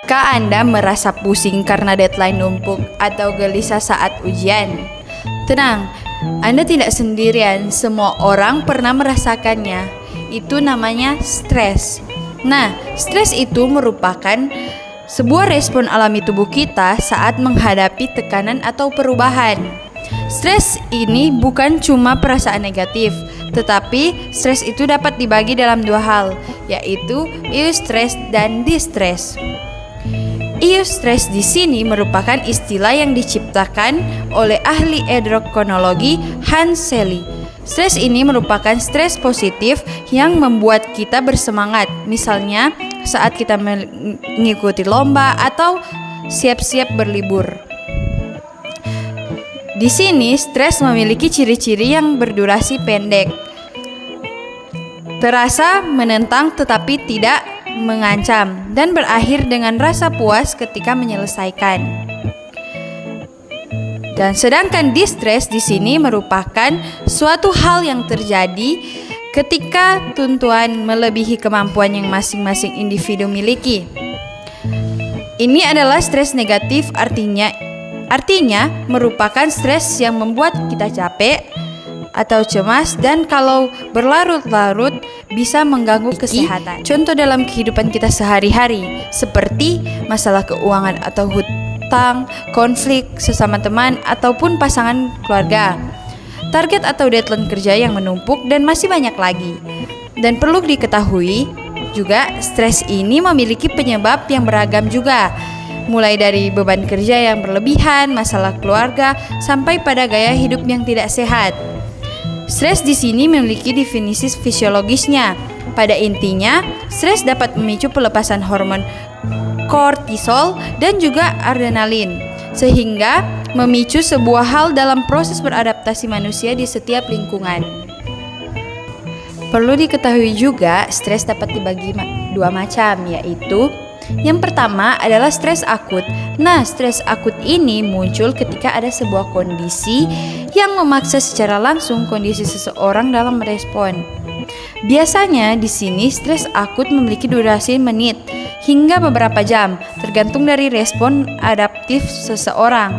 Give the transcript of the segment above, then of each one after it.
Jika Anda merasa pusing karena deadline numpuk atau gelisah saat ujian, tenang, Anda tidak sendirian. Semua orang pernah merasakannya. Itu namanya stres. Nah, stres itu merupakan sebuah respon alami tubuh kita saat menghadapi tekanan atau perubahan. Stres ini bukan cuma perasaan negatif, tetapi stres itu dapat dibagi dalam dua hal, yaitu eustress dan distress. Eustress di sini merupakan istilah yang diciptakan oleh ahli endokrinologi Hans Selye. Stres ini merupakan stres positif yang membuat kita bersemangat, misalnya saat kita mengikuti lomba atau siap-siap berlibur. Di sini, stres memiliki ciri-ciri yang berdurasi pendek, terasa menentang tetapi tidak mengancam, dan berakhir dengan rasa puas ketika menyelesaikan. Dan sedangkan distress di sini merupakan suatu hal yang terjadi ketika tuntutan melebihi kemampuan yang masing-masing individu miliki. Ini adalah stres negatif, artinya merupakan stres yang membuat kita capek atau cemas, dan kalau berlarut-larut bisa mengganggu kesehatan. Contoh dalam kehidupan kita sehari-hari seperti masalah keuangan atau hutang, konflik sesama teman ataupun pasangan keluarga, target atau deadline kerja yang menumpuk, dan masih banyak lagi. Dan perlu diketahui juga, stres ini memiliki penyebab yang beragam juga, mulai dari beban kerja yang berlebihan, masalah keluarga, sampai pada gaya hidup yang tidak sehat. Stres di sini memiliki definisi fisiologisnya. Pada intinya, stres dapat memicu pelepasan hormon kortisol dan juga adrenalin, sehingga memicu sebuah hal dalam proses beradaptasi manusia di setiap lingkungan. Perlu diketahui juga, stres dapat dibagi dua macam, yaitu yang pertama adalah stres akut. Nah, stres akut ini muncul ketika ada sebuah kondisi yang memaksa secara langsung kondisi seseorang dalam merespon. Biasanya di sini stres akut memiliki durasi menit hingga beberapa jam, tergantung dari respon adaptif seseorang.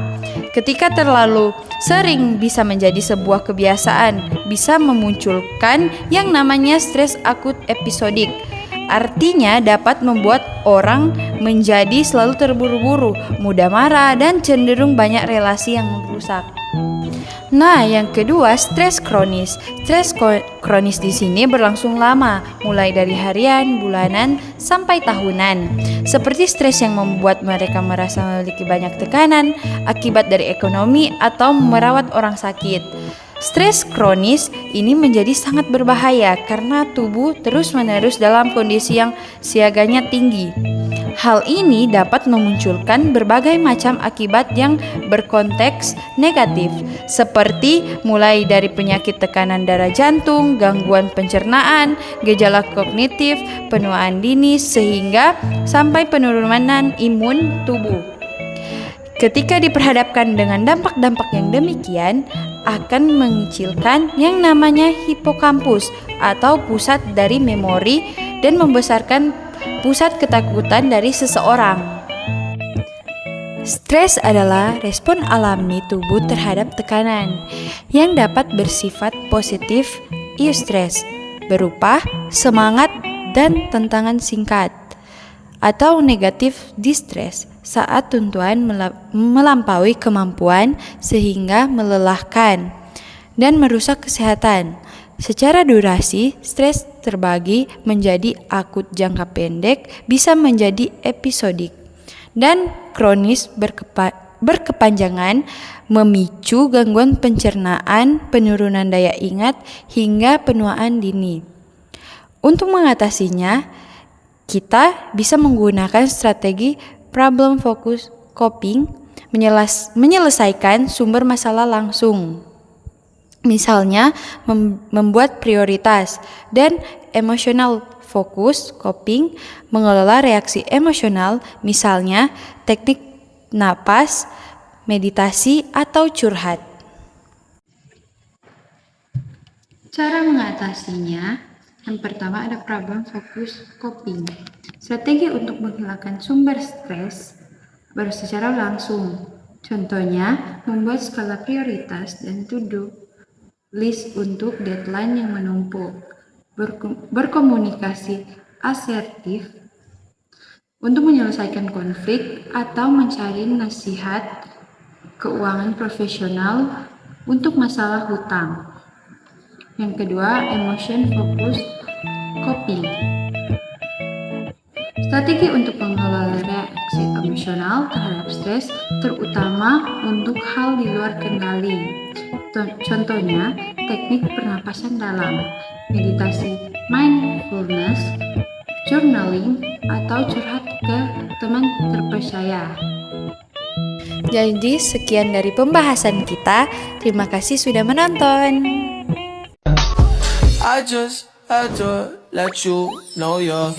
Ketika terlalu sering bisa menjadi sebuah kebiasaan, bisa memunculkan yang namanya stres akut episodik. Artinya dapat membuat orang menjadi selalu terburu-buru, mudah marah, dan cenderung banyak relasi yang rusak. Nah, yang kedua, stres kronis. Stres kronis di sini berlangsung lama, mulai dari harian, bulanan, sampai tahunan. Seperti stres yang membuat mereka merasa memiliki banyak tekanan akibat dari ekonomi atau merawat orang sakit. Stres kronis ini menjadi sangat berbahaya karena tubuh terus-menerus dalam kondisi yang siaganya tinggi. Hal ini dapat memunculkan berbagai macam akibat yang berkonteks negatif, seperti mulai dari penyakit tekanan darah jantung, gangguan pencernaan, gejala kognitif, penuaan dini, sehingga sampai penurunan imun tubuh. Ketika diperhadapkan dengan dampak-dampak yang demikian, akan mengecilkan yang namanya hipokampus atau pusat dari memori dan membesarkan pusat ketakutan dari seseorang. Stres adalah respon alami tubuh terhadap tekanan yang dapat bersifat positif eustress, berupa semangat dan tantangan singkat, atau negatif distress saat tuntutan melampaui kemampuan sehingga melelahkan dan merusak kesehatan. Secara durasi, stres terbagi menjadi akut jangka pendek, bisa menjadi episodik, dan kronis berkepanjangan, memicu gangguan pencernaan, penurunan daya ingat, hingga penuaan dini. Untuk mengatasinya, kita bisa menggunakan strategi problem focus coping, menyelesaikan sumber masalah langsung. Misalnya, membuat prioritas, dan emotional focus coping, mengelola reaksi emosional, misalnya teknik napas, meditasi, atau curhat. Cara mengatasinya, yang pertama ada problem focus coping. Strategi untuk menghilangkan sumber stres secara langsung. Contohnya, membuat skala prioritas dan to-do list untuk deadline yang menumpuk. Berkomunikasi asertif untuk menyelesaikan konflik atau mencari nasihat keuangan profesional untuk masalah hutang. Yang kedua, emotion focus coping. Strategi untuk mengelola reaksi emosional terhadap stres, terutama untuk hal di luar kendali. Contohnya, teknik pernapasan dalam, meditasi mindfulness, journaling, atau curhat ke teman terpercaya. Jadi sekian dari pembahasan kita. Terima kasih sudah menonton. I just had to let you know you're